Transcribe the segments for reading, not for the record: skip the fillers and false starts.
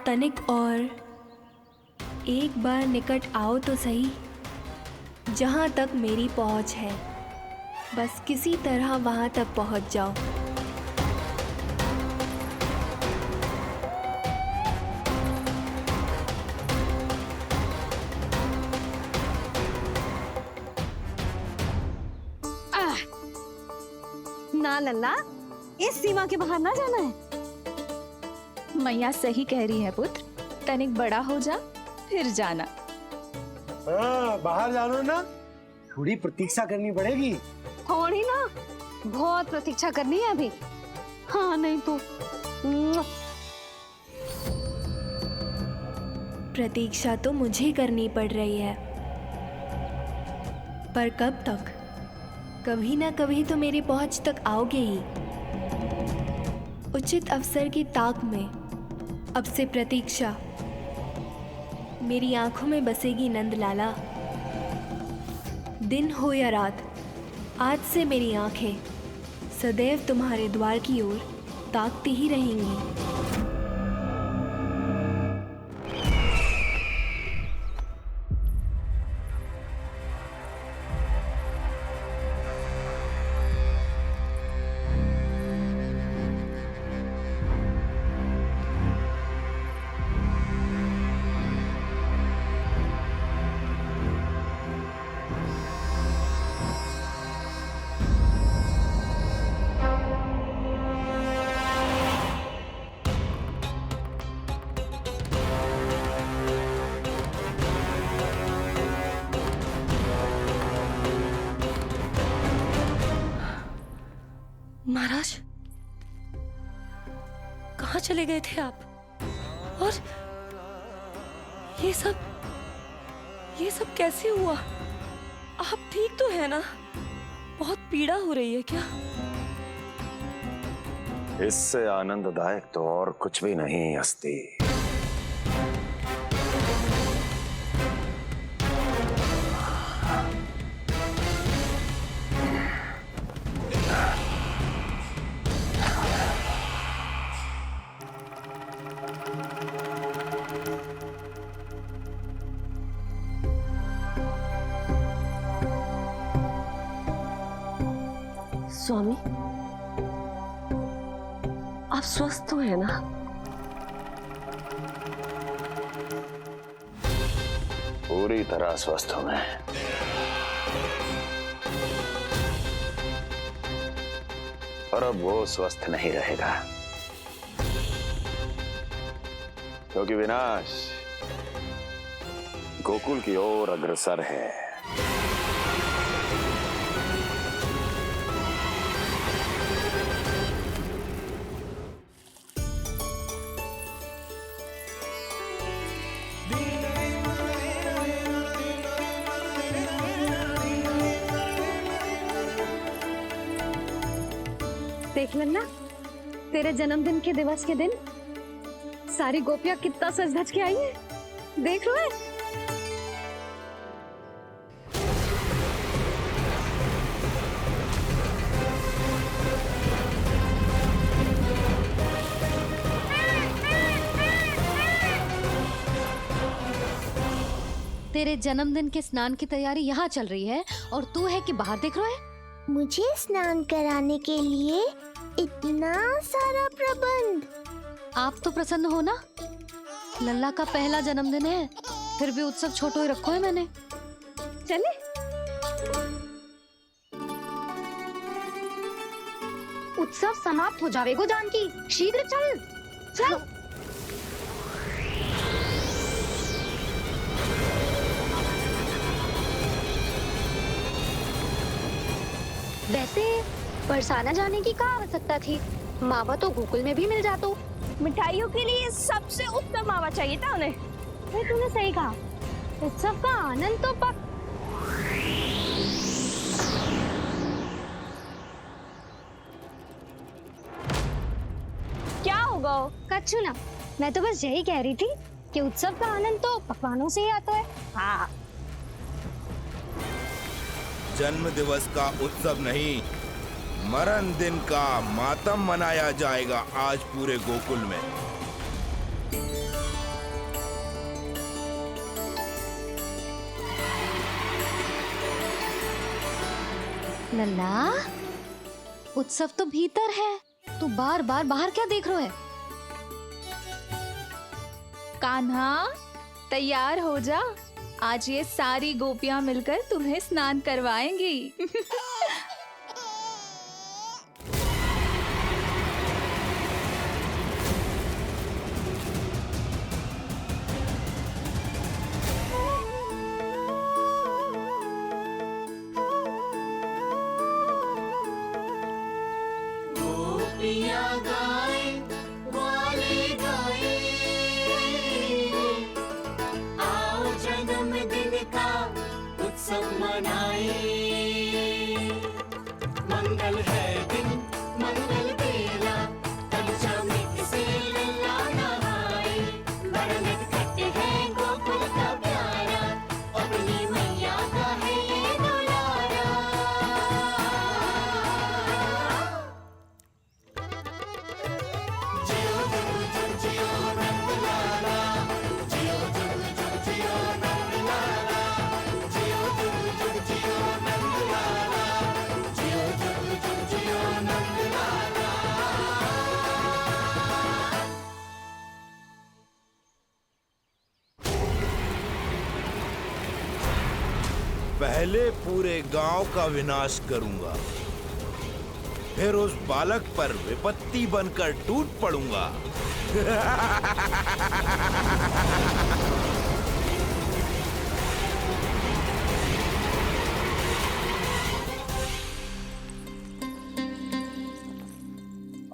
तनिक और एक बार निकट आओ तो सही। जहाँ तक मेरी पहुँच है बस किसी तरह वहाँ तक पहुँच जाओ। ना लल्ला, इस सीमा के बाहर ना जाना है। मैया सही कह रही है पुत्र, तनिक बड़ा हो जा फिर जाना। हाँ, बाहर जानो ना, थोड़ी प्रतीक्षा करनी पड़ेगी। थोड़ी ना, बहुत प्रतीक्षा करनी है अभी। हाँ नहीं तो प्रतीक्षा तो मुझे करनी पड़ रही है, पर कब तक? कभी ना कभी तो मेरी पहुंच तक आओगे ही। उचित अवसर की ताक में अब से प्रतीक्षा मेरी आंखों में बसेगी नंदलाला। दिन हो या रात, आज से मेरी आंखें सदैव तुम्हारे द्वार की ओर ताकती ही रहेंगी। महाराज, कहाँ चले गए थे आप? और ये सब कैसे हुआ? आप ठीक तो है ना? बहुत पीड़ा हो रही है क्या? इससे आनंददायक तो और कुछ भी नहीं हस्ती। स्वामी, आप स्वस्थ तो है ना? पूरी तरह स्वस्थ हूं मैं। और अब वो स्वस्थ नहीं रहेगा, क्योंकि विनाश गोकुल की ओर अग्रसर है। देख लेना, तेरे जन्मदिन के दिवस के दिन सारी गोपियां कितना सज धज के आई है। देख लो है। तेरे जन्मदिन के स्नान की तैयारी यहाँ चल रही है और तू है कि बाहर देख रहा है। मुझे स्नान कराने के लिए इतना सारा प्रबंध। आप तो प्रसन्न हो ना? लल्ला का पहला जन्मदिन है, फिर भी उत्सव छोटो ही रखो है मैंने। चले? उत्सव समाप्त हो जाएगा जानकी, शीघ्र चल चल। वैसे बरसाना जाने की क्या आवश्यकता थी? मावा तो गोकुल में भी मिल जातो। मिठाइयों के लिए सबसे उत्तम मावा चाहिए था उन्हें। तूने सही कहा, उत्सव का आनंद तो पक। क्या होगा? कच्चू ना, मैं तो बस यही कह रही थी कि उत्सव का आनंद तो पकवानों से ही आता है। हाँ, जन्म दिवस का उत्सव नहीं, मरण दिन का मातम मनाया जाएगा आज पूरे गोकुल में। लल्ला, उत्सव तो भीतर है, तू बार बार बाहर क्या देख रहा है? कान्हा, तैयार हो जा। आज ये सारी गोपियां मिलकर तुम्हें स्नान करवाएंगी। पहले पूरे गांव का विनाश करूंगा, फिर उस बालक पर विपत्ति बनकर टूट पड़ूंगा।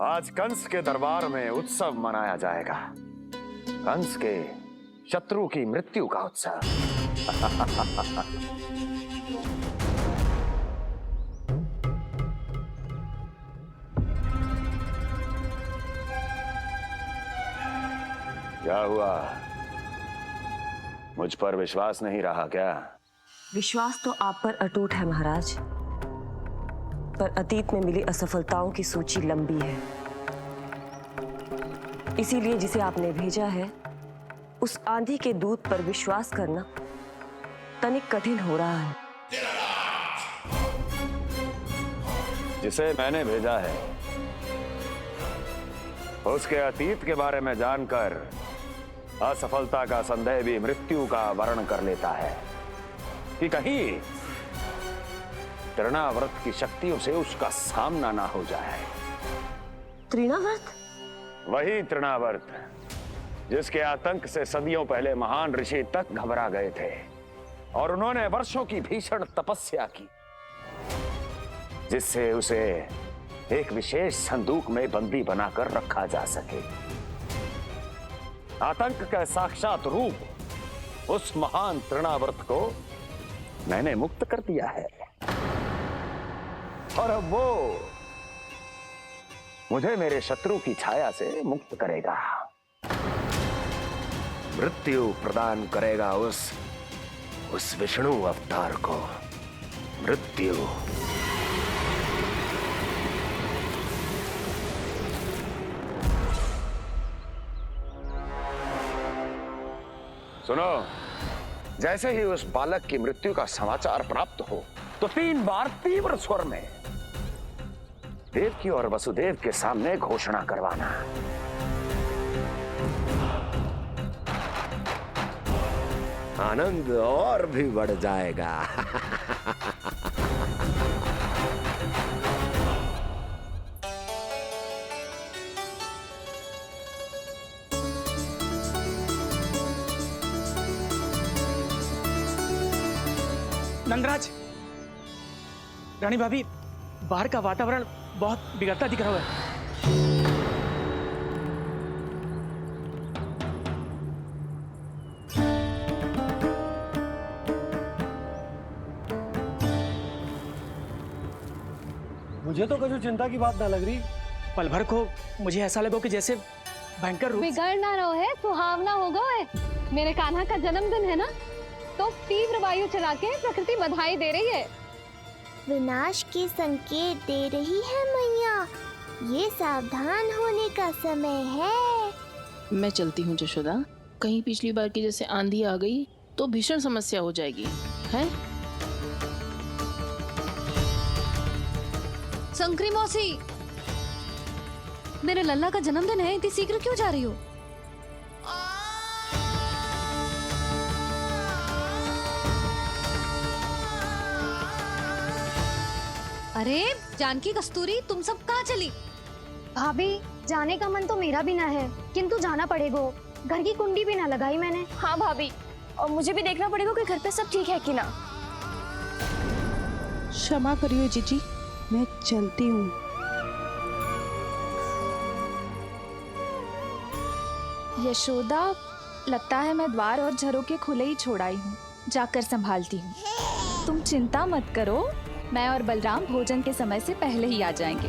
आज कंस के दरबार में उत्सव मनाया जाएगा, कंस के शत्रु की मृत्यु का उत्सव। क्या हुआ? मुझ पर विश्वास नहीं रहा क्या? विश्वास तो आप पर अटूट है महाराज, पर अतीत में मिली असफलताओं की सूची लंबी है। इसीलिए जिसे आपने भेजा है उस आंधी के दूत पर विश्वास करना तनिक कठिन हो रहा है। जिसे मैंने भेजा है उसके अतीत के बारे में जानकर असफलता का संदेह भी मृत्यु का वर्ण कर लेता है कि कहीं तृणाव्रत की शक्तियों से उसका सामना ना हो जाए। तृणाव्रत? वही तृणाव्रत जिसके आतंक से सदियों पहले महान ऋषि तक घबरा गए थे और उन्होंने वर्षों की भीषण तपस्या की, जिससे उसे एक विशेष संदूक में बंदी बनाकर रखा जा सके। आतंक का साक्षात रूप उस महान तृणाव्रत को मैंने मुक्त कर दिया है और अब वो मुझे मेरे शत्रु की छाया से मुक्त करेगा, मृत्यु प्रदान करेगा उस विष्णु अवतार को मृत्यु। सुनो, जैसे ही उस बालक की मृत्यु का समाचार प्राप्त हो तो 3 बार तीव्र स्वर में देवकी और वसुदेव के सामने घोषणा करवाना। आनंद और भी बढ़ जाएगा। नंदराज, रानी भाभी, बाहर का वातावरण बहुत बिगड़ता दिख रहा है। मुझे तो कुछ चिंता की बात ना लग रही। पल भर को मुझे ऐसा लगो कि जैसे भयंकर रूप बिगड़ ना रहो है, सुहावना होगा है। मेरे कान्हा का जन्मदिन है ना, तो तीव्र वायु चला के प्रकृति बधाई दे रही है। विनाश के संकेत दे रही है मैया, ये सावधान होने का समय है। मैं चलती हूँ जशोदा, कहीं पिछली बार की जैसे आंधी आ गई तो भीषण समस्या हो जाएगी, है? शंकरी मौसी, मेरे लल्ला का जन्मदिन है, इतनी शीघ्र क्यों जा रही हो? अरे जानकी, कस्तूरी, तुम सब कहाँ चली? भाभी, जाने का मन तो मेरा भी ना है, किंतु जाना पड़ेगा। घर की कुंडी भी ना लगाई मैंने। हाँ भाभी, और मुझे भी देखना पड़ेगा कि घर पे सब ठीक है कि ना। क्षमा करिए जीजी, मैं चलती हूँ। यशोदा, लगता है मैं द्वार और झरोके खुले ही छोड़ आई हूँ, जाकर संभालती हूँ। तुम चिंता मत करो, मैं और बलराम भोजन के समय से पहले ही आ जाएंगे।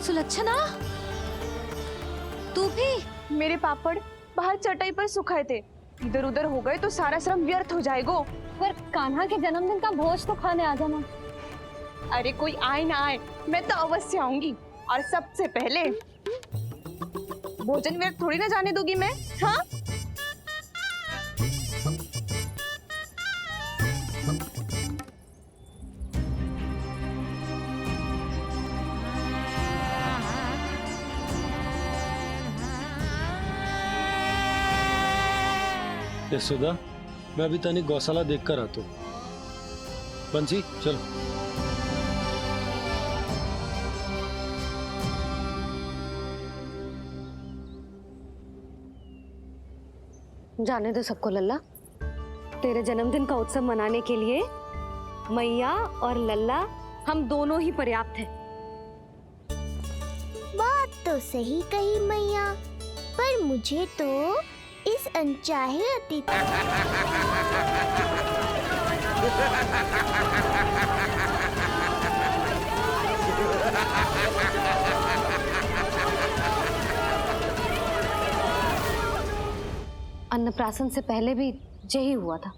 सुलक्षणा, तू भी? मेरे पापड़ बाहर चटाई पर सुखाए थे, इधर उधर हो गए तो सारा श्रम व्यर्थ हो जाएगा। पर कान्हा के जन्मदिन का भोज तो खाने आ जाना। अरे कोई आए ना आए, मैं तो अवश्य आऊंगी, और सबसे पहले भोजन व्यर्थ थोड़ी ना जाने दूंगी मैं। हाँ, यशोदा, मैं अभी तनिक गौशाला देख कर आता हूँ। बंसी, चलो। जाने दो सबको लल्ला, तेरे जन्मदिन का उत्सव मनाने के लिए मैया और लल्ला हम दोनों ही पर्याप्त हैं। बात तो सही कही मैया, पर मुझे तो इस अनचाहे अतिथि अन्नप्राशन से पहले भी यही हुआ था,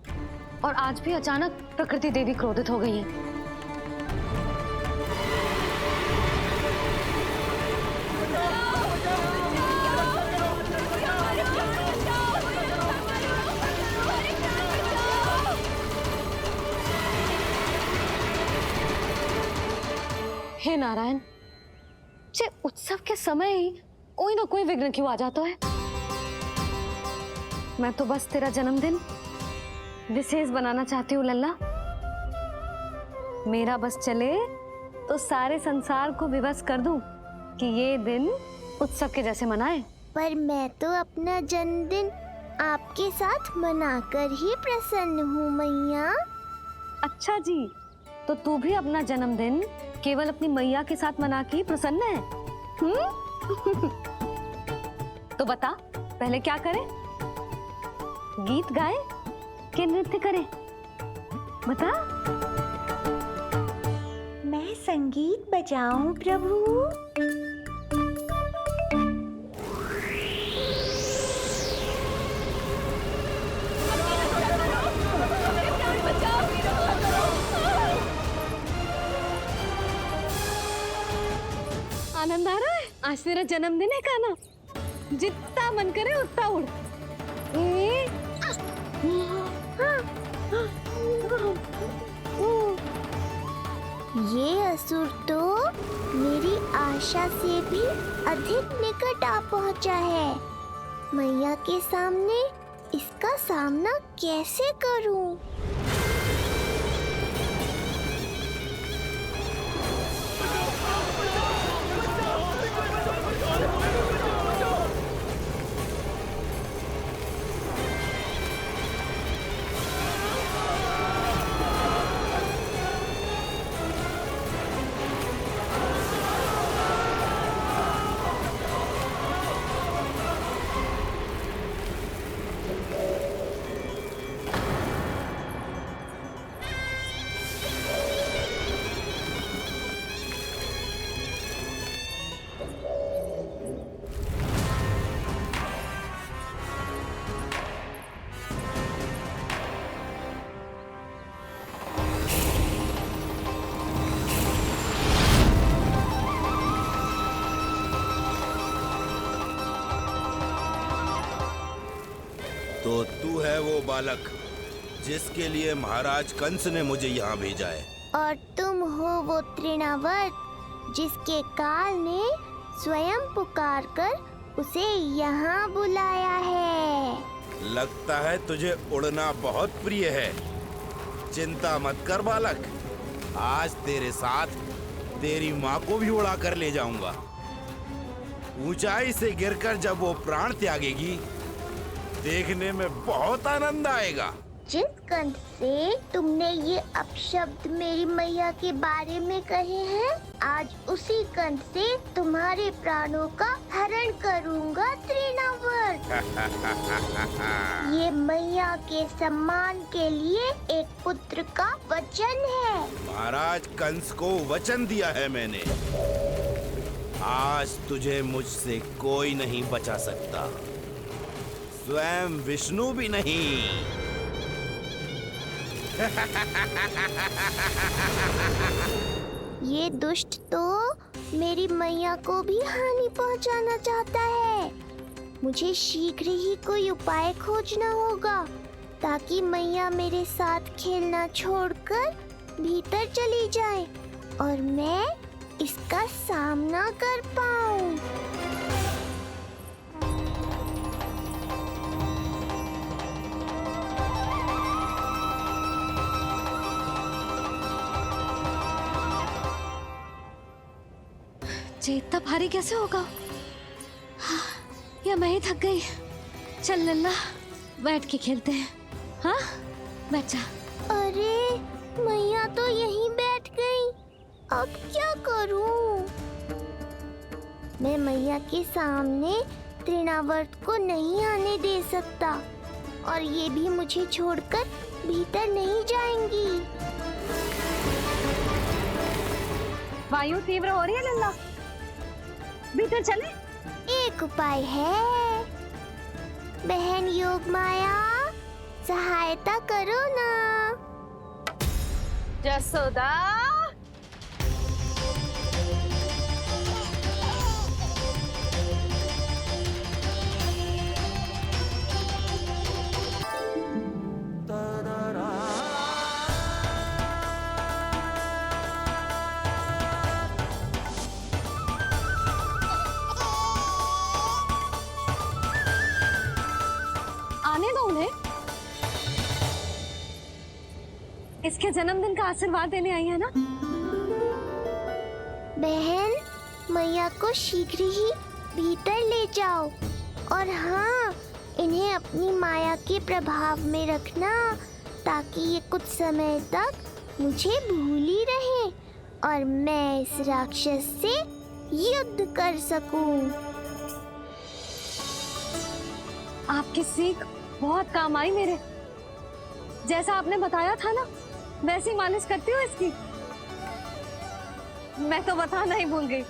और आज भी अचानक प्रकृति देवी क्रोधित हो गई है। हे नारायण, जे उत्सव के समय ही कोई ना कोई विघ्न क्यों आ जाता है। मैं तो बस तेरा जन्मदिन विशेष बनाना चाहती हूँ लल्ला। मेरा बस चले तो सारे संसार को विवश कर दूं कि ये दिन उत्सव के जैसे मनाए। पर मैं तो अपना जन्मदिन आपके साथ मनाकर ही प्रसन्न हूँ मैया। अच्छा जी, तो तू भी अपना जन्मदिन केवल अपनी मैया के साथ मना के ही प्रसन्न है? तो बता, पहले क्या करें? गीत गाए कि नृत्य करें? बता। मैं संगीत बजाऊं प्रभु? आनंद आ रहा है? आज तेरा जन्मदिन है कान्हा, जितना मन करे उतना उड़। ये असुर तो मेरी आशा से भी अधिक निकट आ पहुंचा है। मैया के सामने इसका सामना कैसे करूं? तो तू है वो बालक जिसके लिए महाराज कंस ने मुझे यहाँ भेजा है। और तुम हो वो तृणावर्त जिसके काल ने स्वयं पुकार कर उसे यहाँ बुलाया है। लगता है तुझे उड़ना बहुत प्रिय है। चिंता मत कर बालक, आज तेरे साथ तेरी माँ को भी उड़ा कर ले जाऊंगा। ऊंचाई से गिरकर जब वो प्राण त्यागेगी, देखने में बहुत आनंद आएगा। जिस कंठ से तुमने ये अपशब्द मेरी मैया के बारे में कहे हैं, आज उसी कंठ से तुम्हारे प्राणों का हरण करूंगा तृणावर्त। ये मैया के सम्मान के लिए एक पुत्र का वचन है। महाराज कंस को वचन दिया है मैंने। आज तुझे मुझसे कोई नहीं बचा सकता, स्वयं विष्णु भी नहीं। ये दुष्ट तो मेरी मैया को भी हानि पहुंचाना चाहता है। मुझे शीघ्र ही कोई उपाय खोजना होगा ताकि मैया मेरे साथ खेलना छोड़कर भीतर चली जाए और मैं इसका सामना कर पाऊं। ये इतना भारी कैसे होगा? हाँ, या मैं ही थक गई। चल लल्ला, बैठ के खेलते हैं। हाँ, बैठ जा। अरे मैया तो यहीं बैठ गई, अब क्या करूं? मैं मैया के सामने तृणावर्त को नहीं आने दे सकता और ये भी मुझे छोड़कर भीतर नहीं जाएंगी। वायु तीव्र हो रही है लल्ला, भीतर चले। एक उपाय है, बहन योग माया, सहायता करो ना। जसोदा, आने दो उन्हें। इसके जन्मदिन का आशीर्वाद देने आई है ना। बहन, मैया को शीघ्र ही भीतर ले जाओ और हाँ, इन्हें अपनी माया के प्रभाव में रखना ताकि ये कुछ समय तक मुझे भूली रहे और मैं इस राक्षस से युद्ध कर सकूं। आपकी सीख बहुत काम आई मेरे। जैसा आपने बताया था ना, वैसी मालिश करती हूँ इसकी। मैं तो बताना ही भूल गई,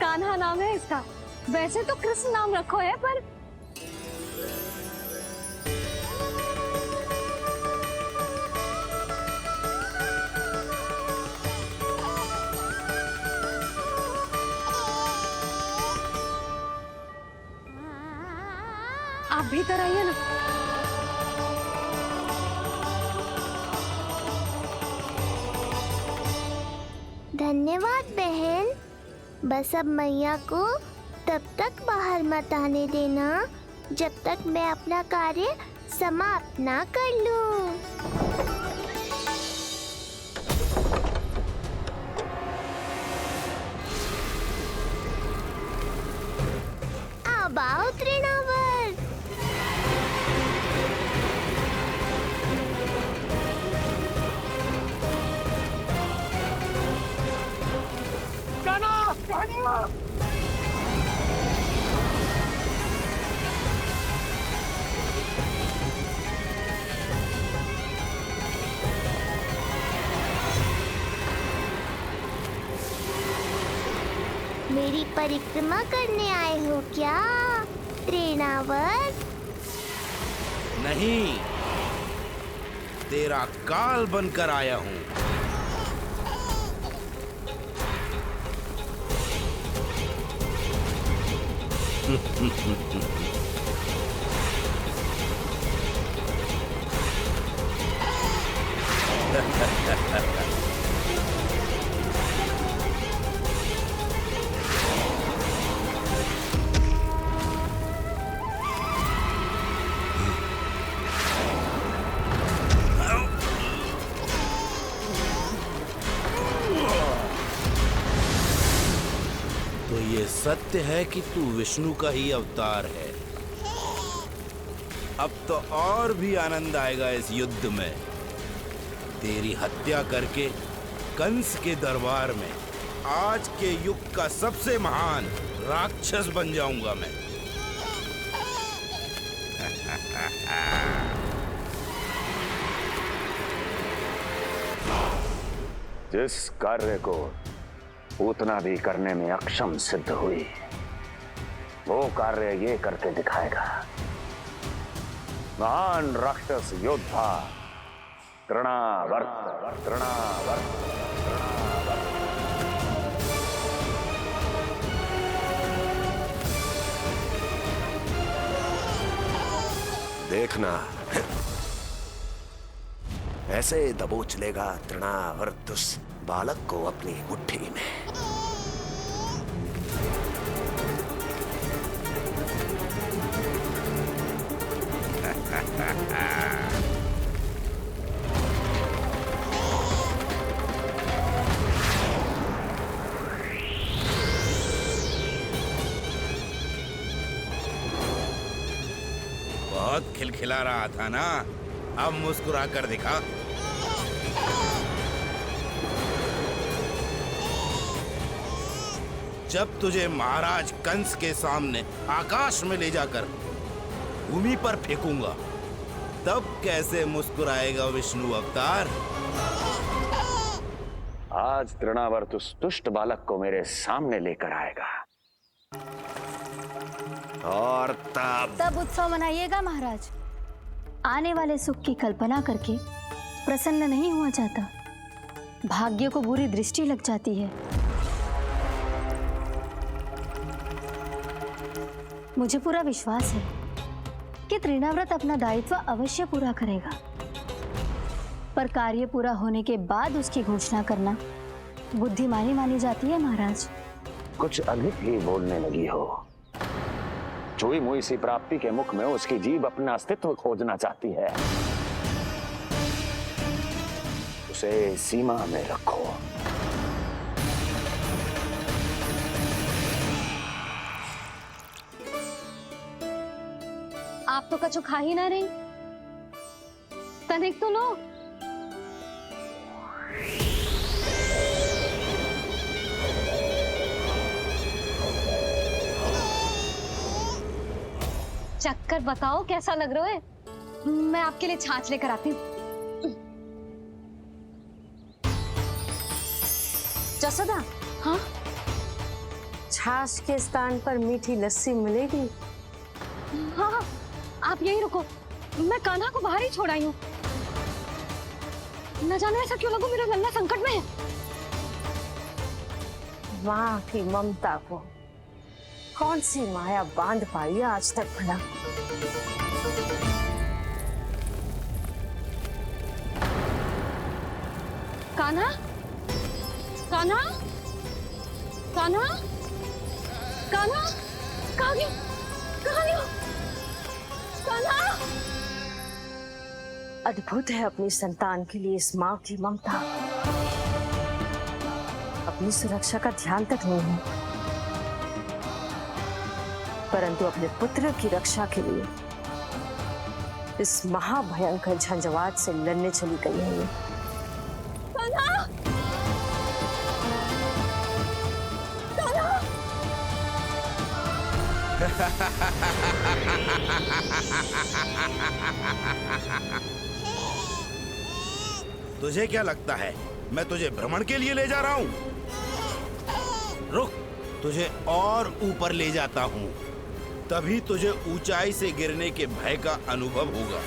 कान्हा नाम है इसका। वैसे तो कृष्ण नाम रखो है, पर आप भीतर आइए ना। धन्यवाद बहन। बस अब मैया को तब तक बाहर मत आने देना जब तक मैं अपना कार्य समाप्त ना कर लूं। अब आओ तृणावर्त। मेरी परिक्रमा करने आए हो क्या तृणावर्त? नहीं, तेरा काल बनकर आया हूँ। तो ये सत्य है कि तू विष्णु का ही अवतार है। अब तो और भी आनंद आएगा इस युद्ध में। तेरी हत्या करके कंस के दरबार में आज के युग का सबसे महान राक्षस बन जाऊंगा मैं। जिस कार्य को उतना भी करने में अक्षम सिद्ध हुई, वो कार्य ये करके दिखाएगा। महान राक्षस योद्धा तृणावर्त। देखना, ऐसे दबोच लेगा तृणावर्त उस बालक को अपनी मुट्ठी में। बहुत खिलखिला रहा था ना, अब मुस्कुरा कर दिखा। जब तुझे महाराज कंस के सामने आकाश में ले जाकर भूमि पर फेंकूंगा, तब कैसे मुस्कुराएगा विष्णु अवतार? आज तृणावर्त उस दुष्ट बालक को मेरे सामने लेकर आएगा, और तब उत्सव मनाइएगा महाराज। आने वाले सुख की कल्पना करके प्रसन्न नहीं हुआ जाता, भाग्य को बुरी दृष्टि लग जाती है। मुझे पूरा विश्वास है कि तृणाव्रत अपना दायित्व अवश्य पूरा करेगा, पर कार्य पूरा होने के बाद उसकी घोषणा करना बुद्धिमानी मानी जाती है महाराज। कुछ अधिक ही बोलने लगी हो। चुई मुई सी प्राप्ति के मुख में उसकी जीभ अपना अस्तित्व खोजना चाहती है। उसे सीमा में रखो। आप तो कछु खा ही ना रही, तनिक तो लो। चक्कर बताओ कैसा लग रहा है? मैं आपके लिए छाछ लेकर आती हूँ। जसोदा, हाँ? छाछ के स्थान पर मीठी लस्सी मिलेगी। हाँ, आप यही रुको, मैं कान्हा को बाहर ही छोड़ आई हूँ। न जाने ऐसा क्यों लगो मेरा लल्ला संकट में है। माँ की ममता को कौन सी माया बांध पाई है आज तक भला? कान्हा, कान्हा, कान्हा, कान्हा, कहाँ गया? कहाँ गया? कान्हा! अद्भुत है अपनी संतान के लिए इस माँ की ममता। अपनी सुरक्षा का ध्यान तक नहीं है, परंतु अपने पुत्र की रक्षा के लिए इस महाभयंकर झंझावात से लड़ने चली गई है ये। कान्हा! कान्हा! तुझे क्या लगता है मैं तुझे भ्रमण के लिए ले जा रहा हूँ? रुक, तुझे और ऊपर ले जाता हूँ, तभी तुझे ऊंचाई से गिरने के भय का अनुभव होगा।